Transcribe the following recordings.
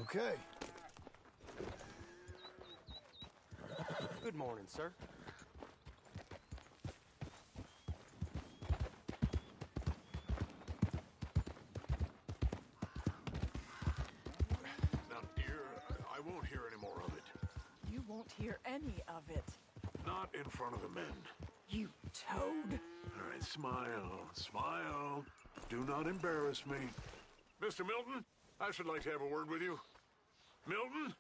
Okay. Good morning, sir. Now, dear, I won't hear any more of it. You won't hear any of it. Not in front of the men. You toad. All right, smile, smile. Do not embarrass me. Mr. Milton, I should like to have a word with you. Milton?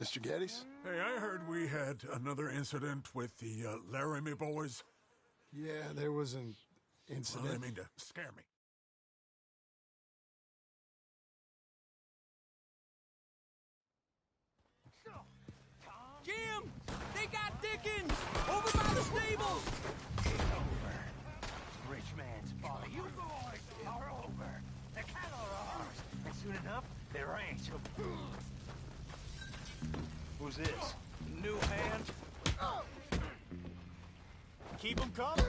Mr. Geddes? Hey, I heard we had another incident with the Laramie boys. Yeah, there was an Well, I incident. didn't mean to scare me. Jim! They got Dickens! Over by the stables! It's over. Rich man's folly. You boys are over. The cattle are ours. And soon enough, the ranch will... Who's this? New hand. Keep 'em coming.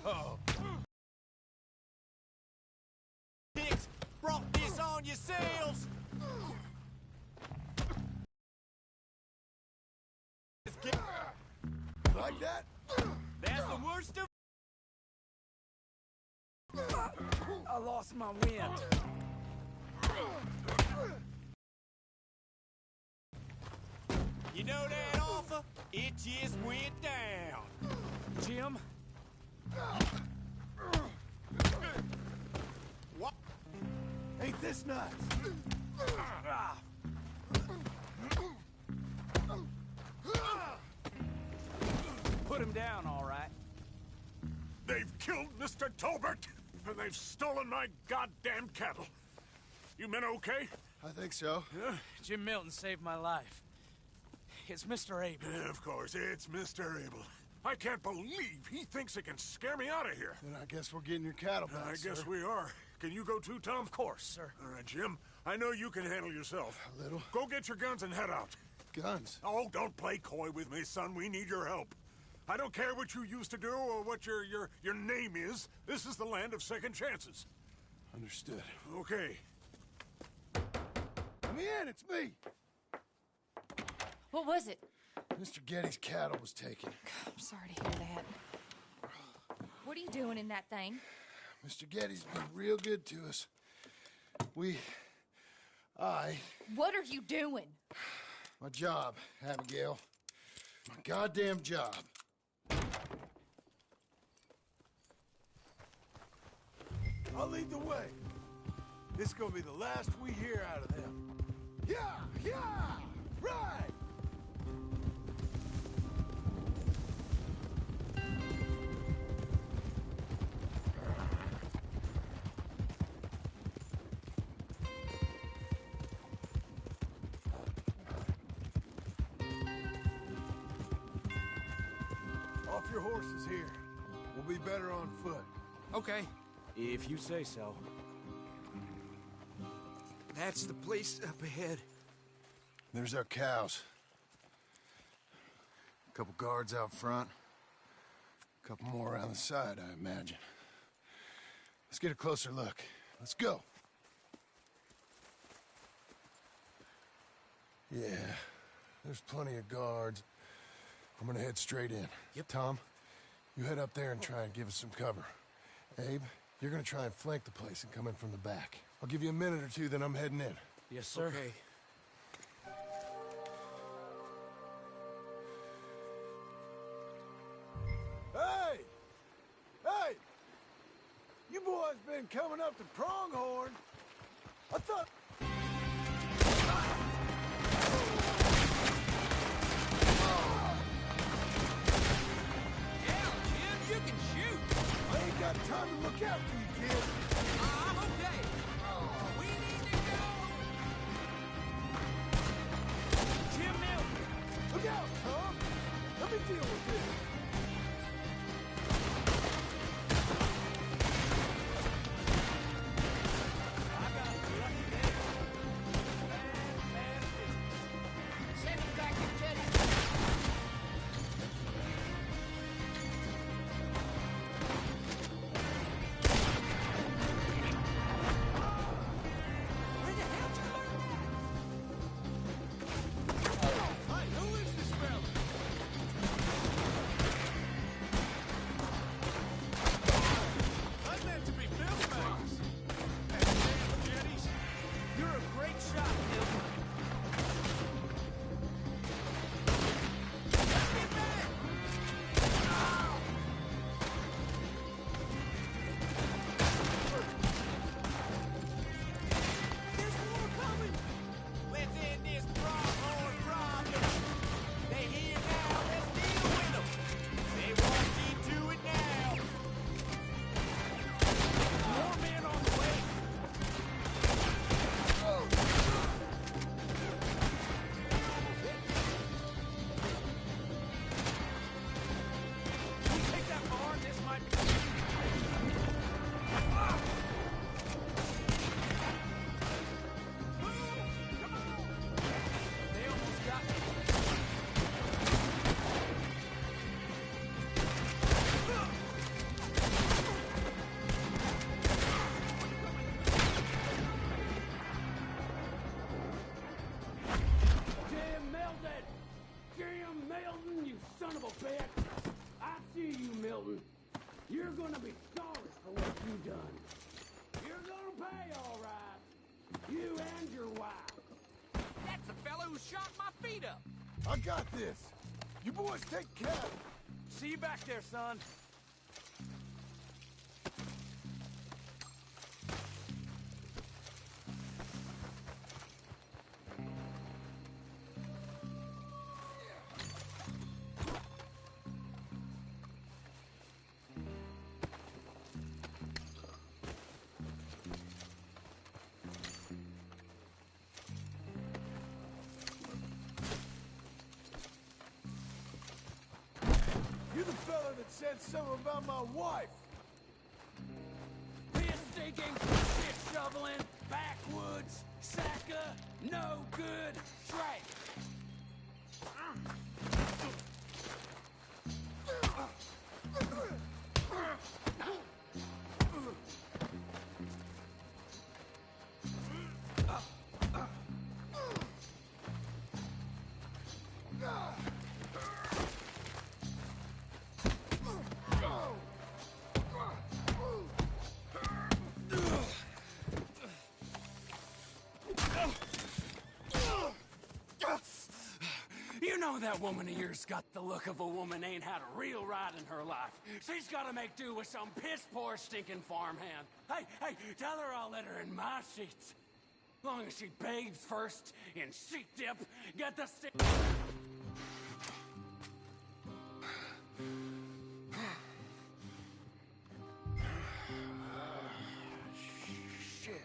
Oh! Dicks brought this on yourselves! Like that? That's the worst of... I lost my wind. You know that offer? It just went down. Jim? What? Ain't this nuts? Put him down, all right. They've killed Mr. Tolbert, and they've stolen my goddamn cattle. You men okay? I think so. Yeah? Jim Milton saved my life. It's Mr. Abel. Yeah, of course, it's Mr. Abel. I can't believe he thinks he can scare me out of here. Then I guess we're getting your cattle back, I guess sir. we are. Can you go too, Tom? Of course, sir. All right, Jim. I know you can handle yourself. A little. Go get your guns and head out. Guns. Oh, don't play coy with me, son. We need your help. I don't care what you used to do or what your name is. This is the land of second chances. Understood. Okay. Let me in, it's me. What was it? Mr. Geddes' cattle was taken. I'm sorry to hear that. What are you doing in that thing? Mr. Geddes been real good to us. What are you doing? My job, Abigail. My goddamn job. I'll lead the way. This is gonna be the last we hear out of them. Yeah! Yeah! Right! Off your horses here. We'll be better on foot. Okay, if you say so. That's the place up ahead. There's our cows. A couple guards out front. A couple more around the side, I imagine. Let's get a closer look. Let's go. Yeah, there's plenty of guards. I'm gonna head straight in. Yep. Tom, you head up there and try and give us some cover. Abe, you're gonna try and flank the place and come in from the back. I'll give you a minute or two, then I'm heading in. Yes, sir. Okay. Hey! Hey! You boys been coming up to Pronghorn. I thought... Yeah, Jim, you can shoot. I ain't got time to look after you, kid. I'm okay. We need to go. Jim Milton! Look out, Tom! Let me deal with this. I got a lucky day. Bad business. Send me back to Teddy. Where the hell did you learn that? Hey, who is this fella? I meant to be Bill Banks. And damn jetties, you're a great shot, Milton. Let's get back. There's more coming. Let's end this Pronghorn problem. They here now. Let's deal with them. They won't get to it now. More men on the way. Can we take that barn? This might be... Come on! They almost got me. Jim Milton! Jim Milton, you son of a bitch! I see you, Milton. You're gonna be sorry for what you done. You're gonna pay, all right. You and your wife. That's the fellow who shot my feet up. I got this. You boys take care. See you back there, son. You the fella that said something about my wife. Piss stinking, shit shoveling, backwoods, sacker, no good, trash. You know that woman of yours got the look of a woman ain't had a real ride in her life. She's gotta make do with some piss-poor stinking farmhand. Hey, tell her I'll let her in my sheets. Long as she bathes first in sheet dip, get the stick. Shit.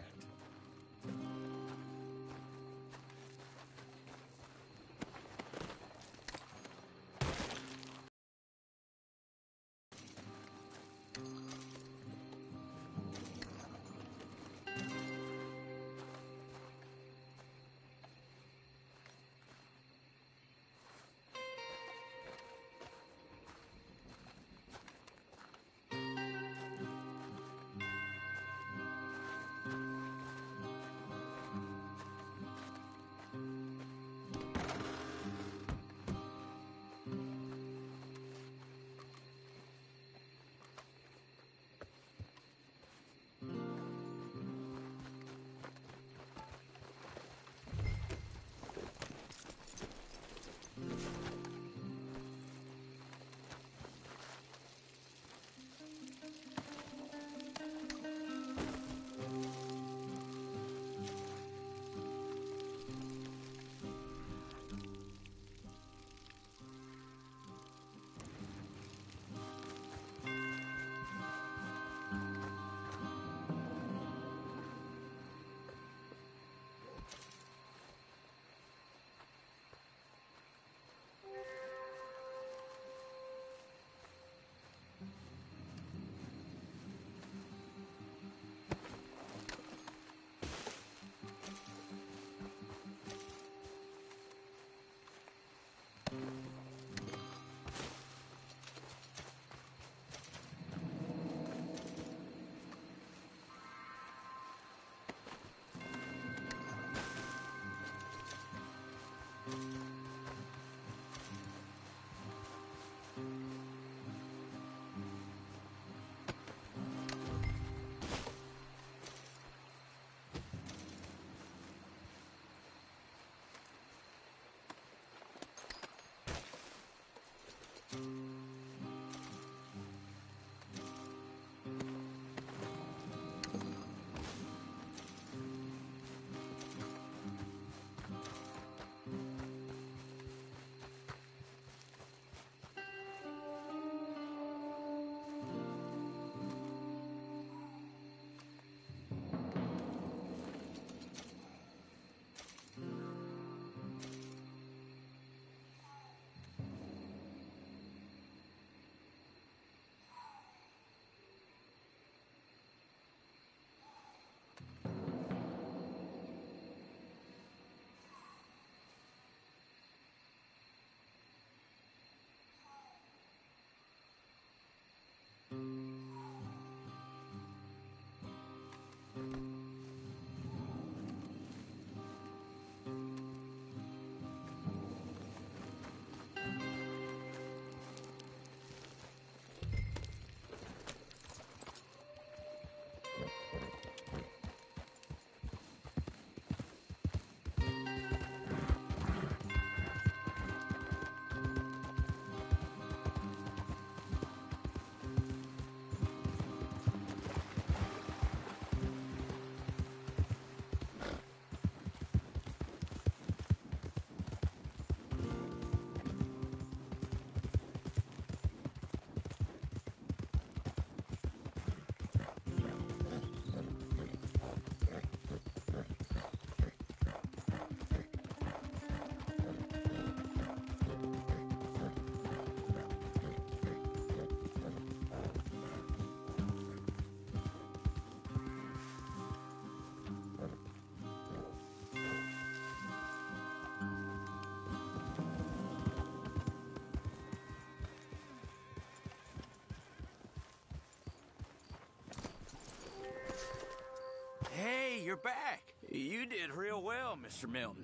Hey, you're back. You did real well, Mr. Milton.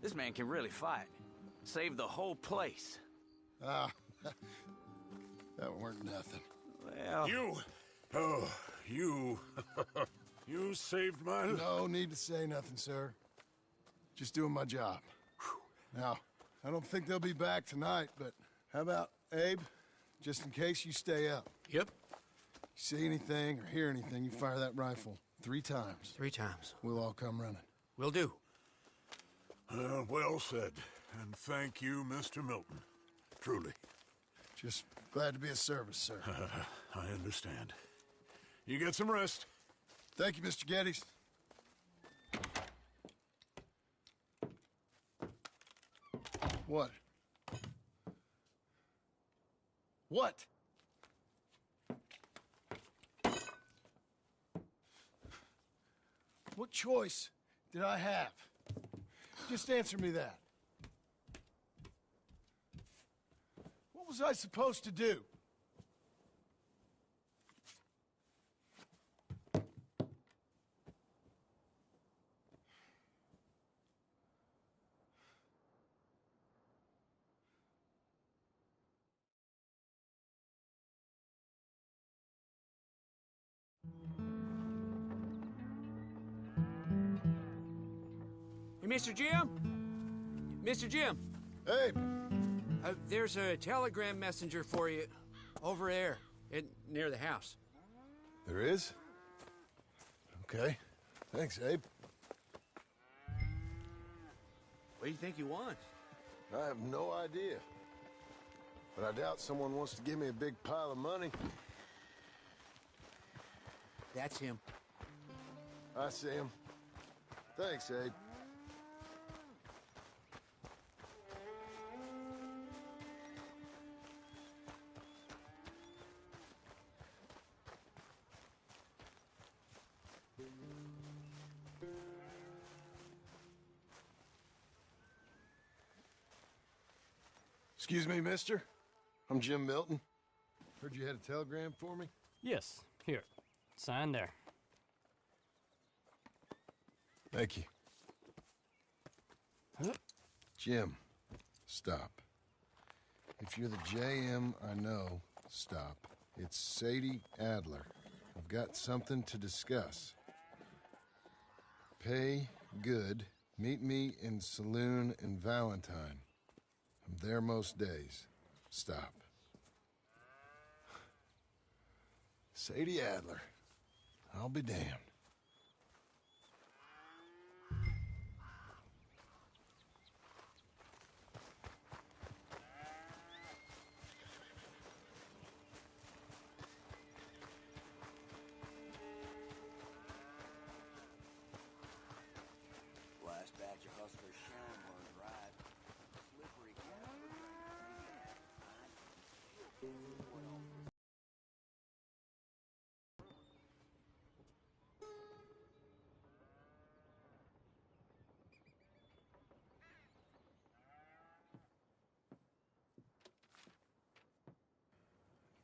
This man can really fight. Saved the whole place. Ah, that weren't nothing. Well... You! Oh, you... you saved my life. No need to say nothing, sir. Just doing my job. Now, I don't think they'll be back tonight, but how about, Abe? Just in case you stay up. Yep. You see anything or hear anything, you fire that rifle 3 times. 3 times. We'll all come running. Will do. Well said. And thank you, Mr. Milton. Truly. Just glad to be of service, sir. I understand. You get some rest. Thank you, Mr. Geddes. What? What? What choice did I have? Just answer me that. What was I supposed to do? Hey, Mr. Jim? Mr. Jim, Hey, there's a telegram messenger for you over there near the house. there is? Okay. Thanks, Abe. What do you think he wants? I have no idea. But I doubt someone wants to give me a big pile of money. That's him. I see him. Thanks, Abe. Excuse me, mister. I'm Jim Milton. Heard you had a telegram for me? Yes, here. Sign there. Thank you. Jim, stop. If you're the JM I know, stop. It's Sadie Adler. I've got something to discuss. Pay good. Meet me in Saloon in Valentine. I'm there most days. Stop. Sadie Adler. I'll be damned. Last batch of hustlers shown was right. Slippery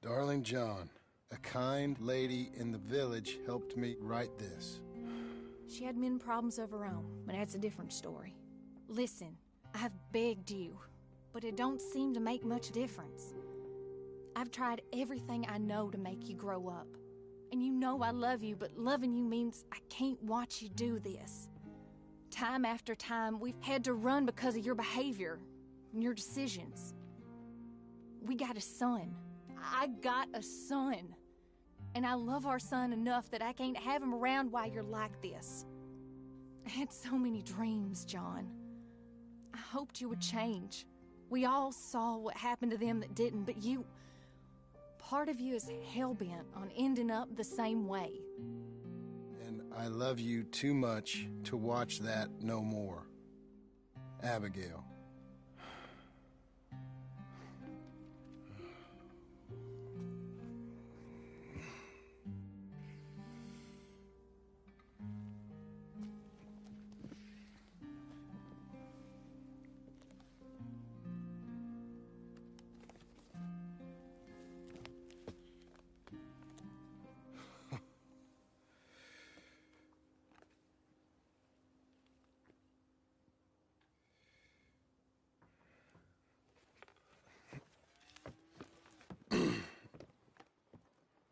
Darling John, a kind lady in the village helped me write this. She had men problems of her own, but that's a different story. Listen, I've begged you, but it don't seem to make much difference. I've tried everything I know to make you grow up. And you know I love you, but loving you means I can't watch you do this. Time after time, we've had to run because of your behavior and your decisions. We got a son. I got a son. And I love our son enough that I can't have him around while you're like this. I had so many dreams, John. I hoped you would change. We all saw what happened to them that didn't, but you... Part of you is hell-bent on ending up the same way. And I love you too much to watch that no more. Abigail.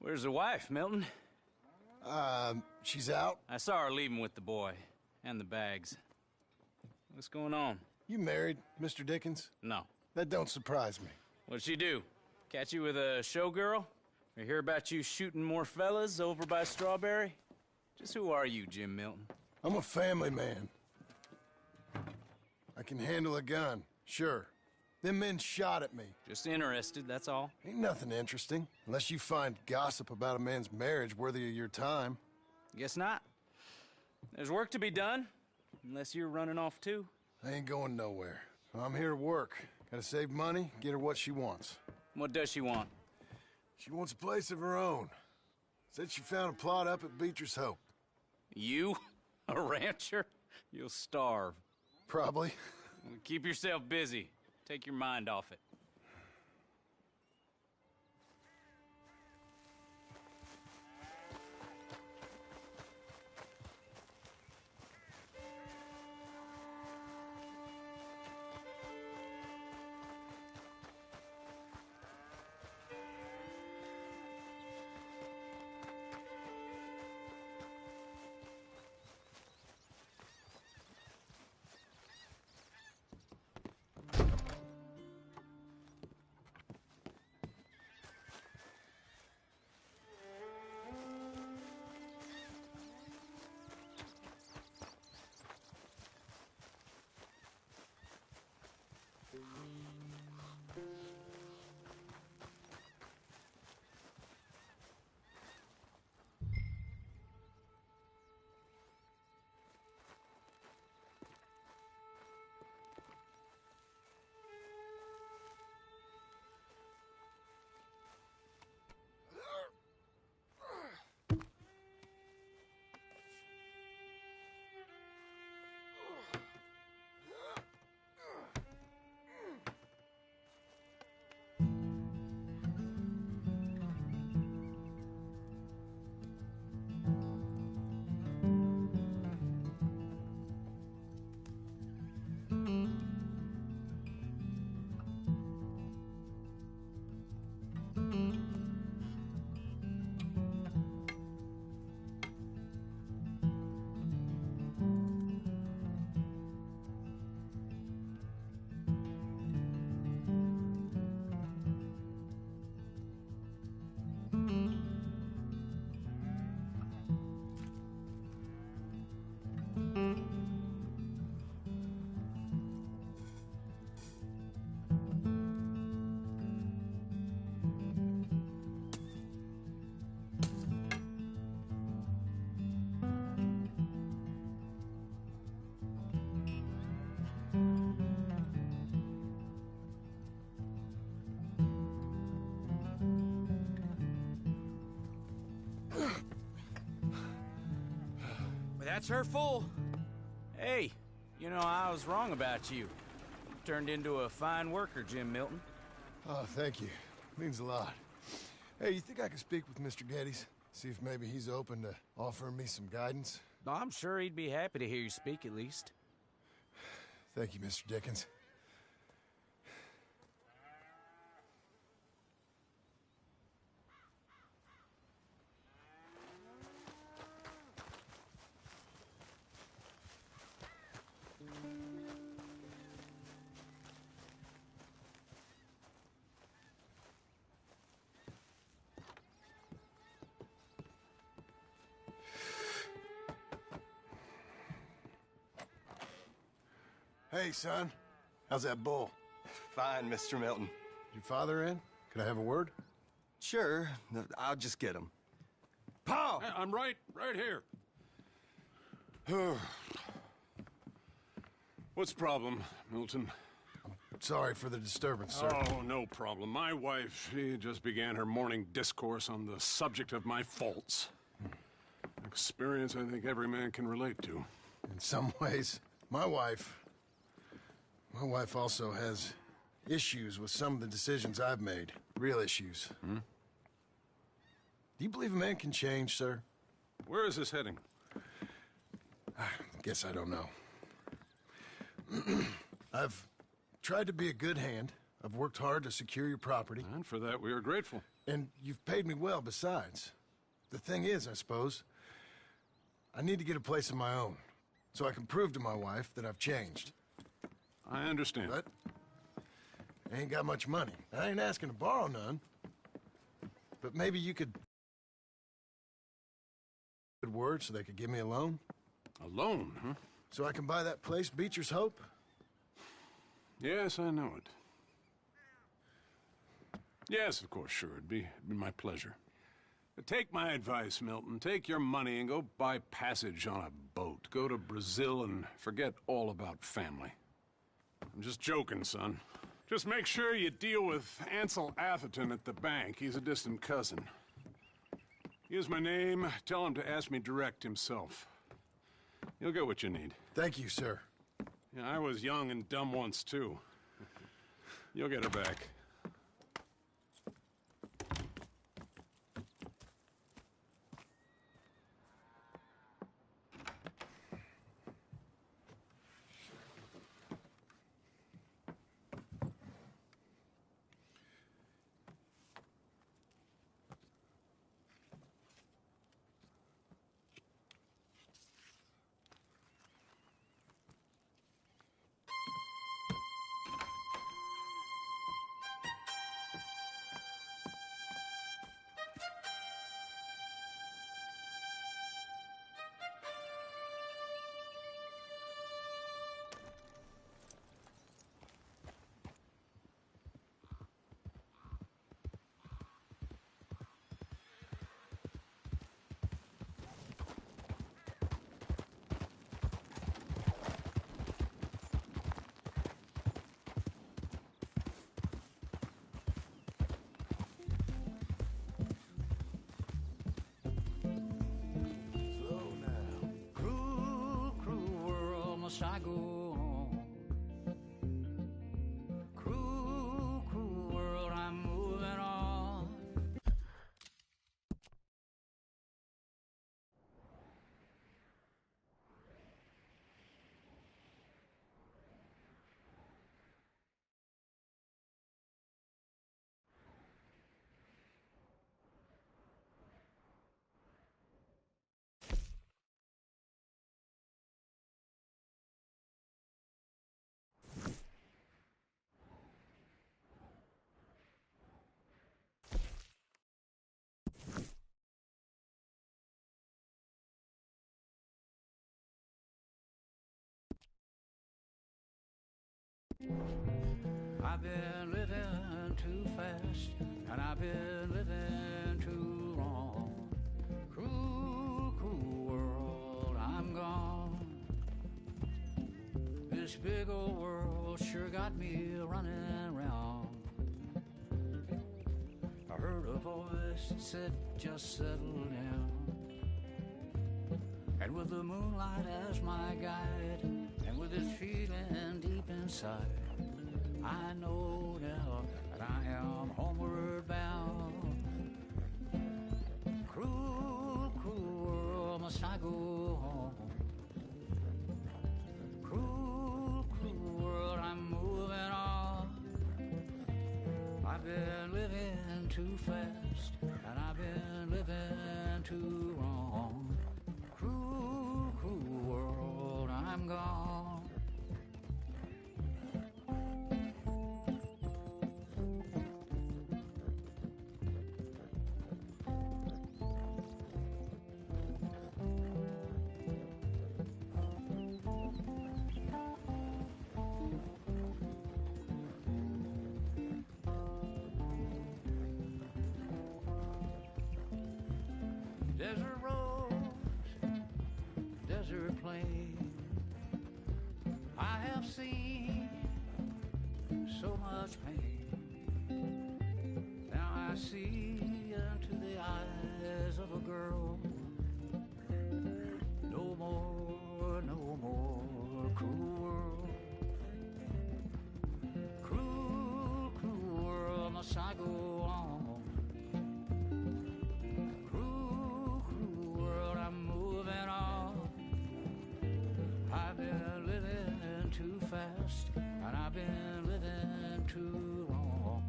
Where's the wife, Milton? She's out. I saw her leaving with the boy. And the bags. What's going on? You married, Mr. Dickens? No. That don't surprise me. What'd she do? Catch you with a showgirl? Or hear about you shooting more fellas over by Strawberry? Just who are you, Jim Milton? I'm a family man. I can handle a gun, sure. Them men shot at me. Just interested, that's all. Ain't nothing interesting, unless you find gossip about a man's marriage worthy of your time. Guess not. There's work to be done, unless you're running off too. I ain't going nowhere. I'm here to work. Gotta save money, get her what she wants. What does she want? She wants a place of her own. Said she found a plot up at Beecher's Hope. You? A rancher? You'll starve. Probably. Keep yourself busy. Take your mind off it. That's her full. Hey, you know, I was wrong about you. Turned into a fine worker, Jim Milton. Oh, thank you. Means a lot. Hey, you think I could speak with Mr. Geddes? See if maybe he's open to offering me some guidance? I'm sure he'd be happy to hear you speak, at least. Thank you, Mr. Dickens. Hey, son. How's that bull? Fine, Mr. Milton. Your father in? Could I have a word? Sure. I'll just get him. Pa! I'm right here. What's the problem, Milton? Sorry for the disturbance, sir. Oh, no problem. My wife, she just began her morning discourse on the subject of my faults. Experience I think every man can relate to. In some ways, my wife also has issues with some of the decisions I've made. Real issues. Hmm? Do you believe a man can change, sir? Where is this heading? I guess I don't know. I've tried to be a good hand. I've worked hard to secure your property. And for that, we are grateful. And you've paid me well besides. The thing is, I suppose, I need to get a place of my own, so I can prove to my wife that I've changed. I understand. But I ain't got much money. I ain't asking to borrow none. But maybe you could... good word so they could give me a loan? A loan, huh? So I can buy that place, Beecher's Hope? Yes, I know it. Yes, of course, sure. It'd be my pleasure. But take my advice, Milton. Take your money and go buy passage on a boat. Go to Brazil and forget all about family. I'm just joking, son. Just make sure you deal with Ansel Atherton at the bank. He's a distant cousin. Use my name. Tell him to ask me direct himself. You'll get what you need. Thank you, sir. Yeah, I was young and dumb once, too. You'll get it back. I go on. Cruel, cruel world, I'm moving on. I've been living too fast, and I've been living too long. Cruel, cruel world, I'm gone. This big old world sure got me running round. I heard a voice that said, just settle down. And with the moonlight as my guide, and with this feeling deep inside, I know now that I am homeward bound. Cruel, cruel world, must I go home? Cruel, cruel world, I'm moving on. I've been living too fast, and I've been living too wrong. Cruel, cruel world, I'm gone. Desert roads, desert plain, I have seen so much pain. Now I see into the eyes of a girl. No more, no more cruel world. Cruel, cruel world, must I go on? Too fast, and I've been living too long.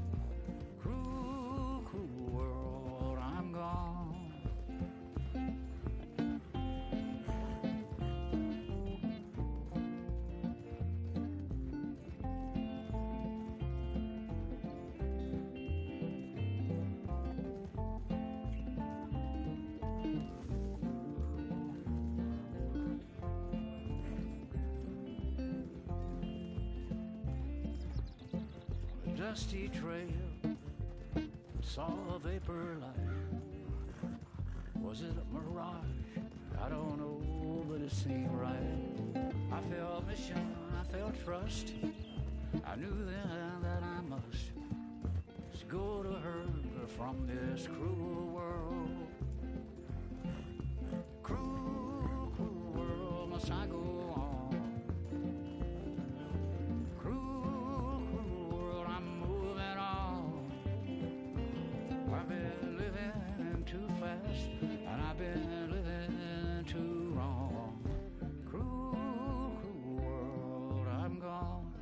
Cruel, cruel world. dusty trail, saw a vapor light. Was it a mirage? I don't know, but it seemed right. I felt mission, I felt trust. I knew then that I must go to her from this cruel world. Cruel, cruel world, must I go on? Cruel, cruel world, I'm moving on. I've been living too fast, and I've been living too wrong. Cruel, cruel world, I'm gone.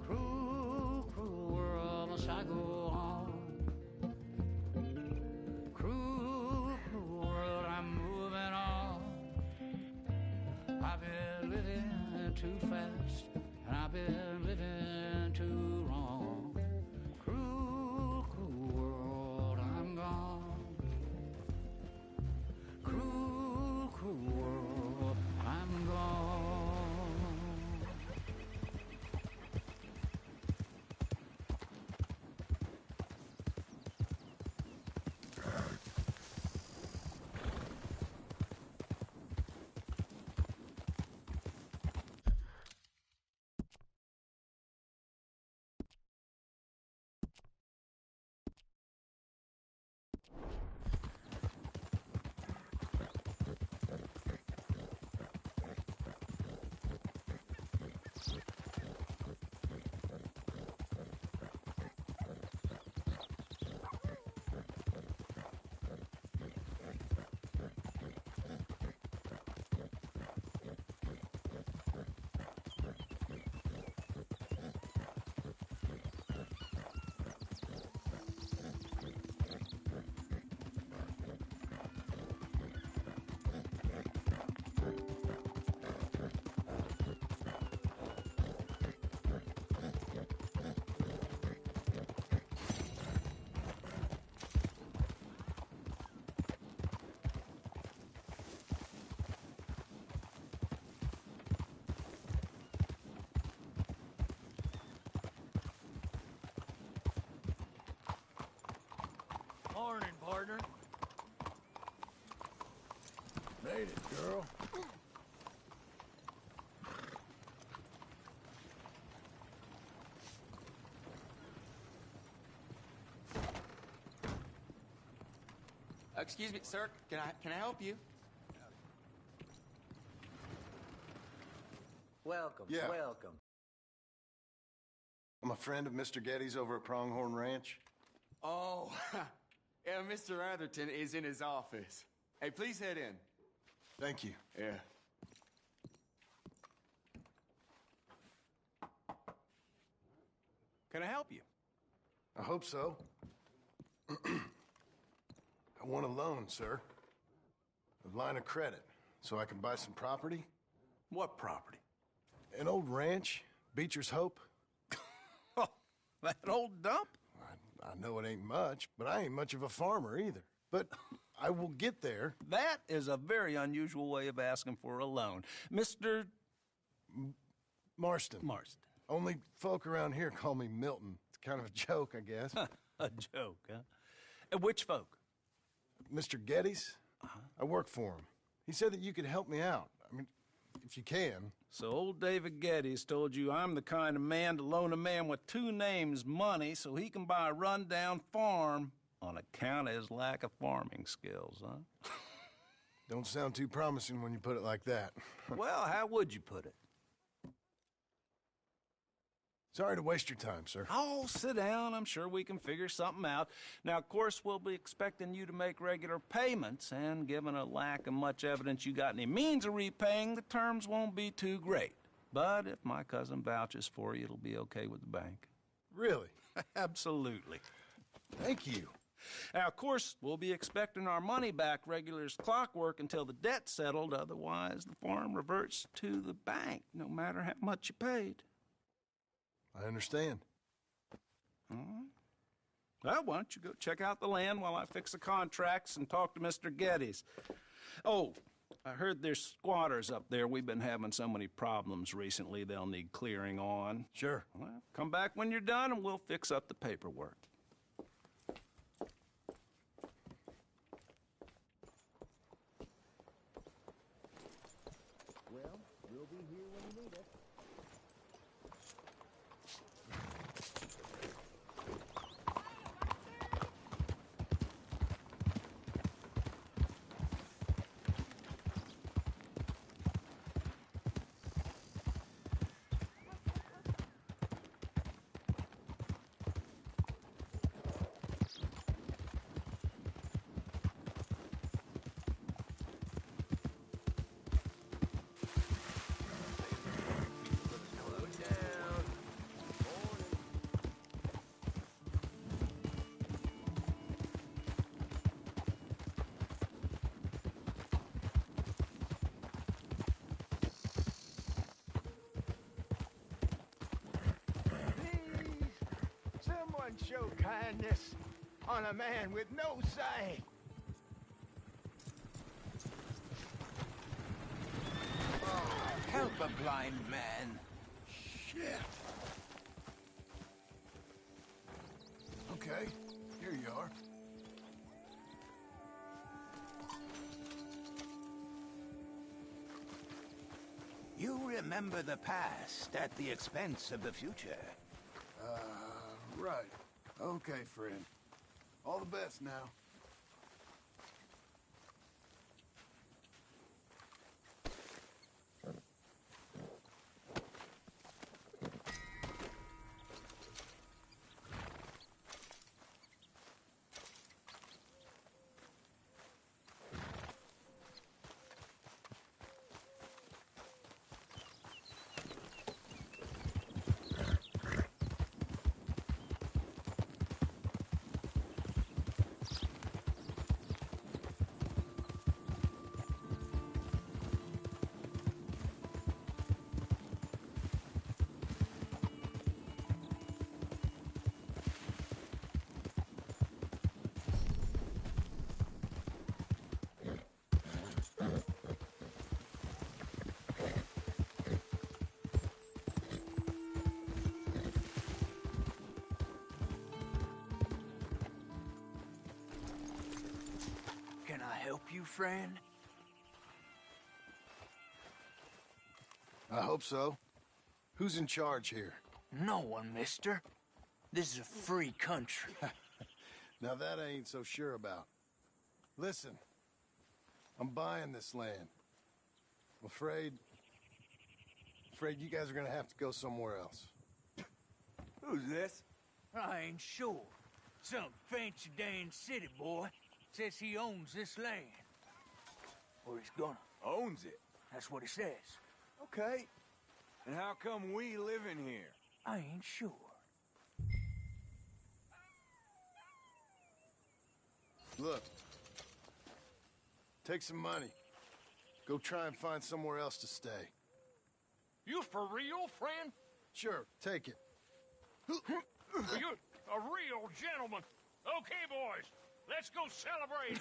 Cruel, cruel world, must I go on? Cruel, cruel world, I'm moving on. I've been living too fast, and I've been living too wrong. Cruel, cruel world, I'm gone. Cruel, cruel world, I'm gone. Morning, partner. Made it, girl. Excuse me, sir. Can I help you? Welcome, Yeah. welcome. I'm a friend of Mr. Getty's over at Pronghorn Ranch. Oh, yeah, Mr. Atherton is in his office. Hey, please head in. Thank you. Yeah. Can I help you? I hope so. I want a loan, sir. A line of credit, so I can buy some property. What property? An old ranch, Beecher's Hope. Oh, that old dump? I know it ain't much, but I ain't much of a farmer either. But I will get there. That is a very unusual way of asking for a loan. Mr. Marston. Marston. Only folk around here call me Milton. It's kind of a joke, I guess. A joke, huh? And which folk? Mr. Getty's. I work for him. He said that you could help me out. I mean, if you can. So old David Geddes told you I'm the kind of man to loan a man with two names money so he can buy a rundown farm on account of his lack of farming skills, huh? Don't sound too promising when you put it like that. Well, how would you put it? Sorry to waste your time, sir. Oh, sit down. I'm sure we can figure something out. Now, of course, we'll be expecting you to make regular payments, and given a lack of much evidence you got any means of repaying, the terms won't be too great. But if my cousin vouches for you, it'll be okay with the bank. Really? Absolutely. Thank you. Now, of course, we'll be expecting our money back regular as clockwork until the debt's settled. Otherwise, the farm reverts to the bank, no matter how much you paid. I understand. All right. Well, why don't you go check out the land while I fix the contracts and talk to Mr. Geddes. Oh, I heard there's squatters up there. We've been having so many problems recently, they'll need clearing on. Sure. Well, come back when you're done and we'll fix up the paperwork. Well, we'll be here when you need us. Someone show kindness on a man with no sight. Help a blind man. Shit. Okay, here you are. You remember the past at the expense of the future. Right. Okay, friend. All the best now. Can I help you, friend? I hope so. Who's in charge here? No one, mister. This is a free country. Now that I ain't so sure about. Listen, I'm buying this land. I'm afraid you guys are gonna have to go somewhere else. Who's this? I ain't sure. Some fancy Dan city boy says he owns this land. Or he's gonna. Owns it. That's what he says. Okay. And how come we live in here? I ain't sure. Look, take some money. Go try and find somewhere else to stay. You for real, friend? Sure, take it. You're a real gentleman. Okay, boys, let's go celebrate.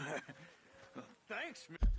Thanks, man.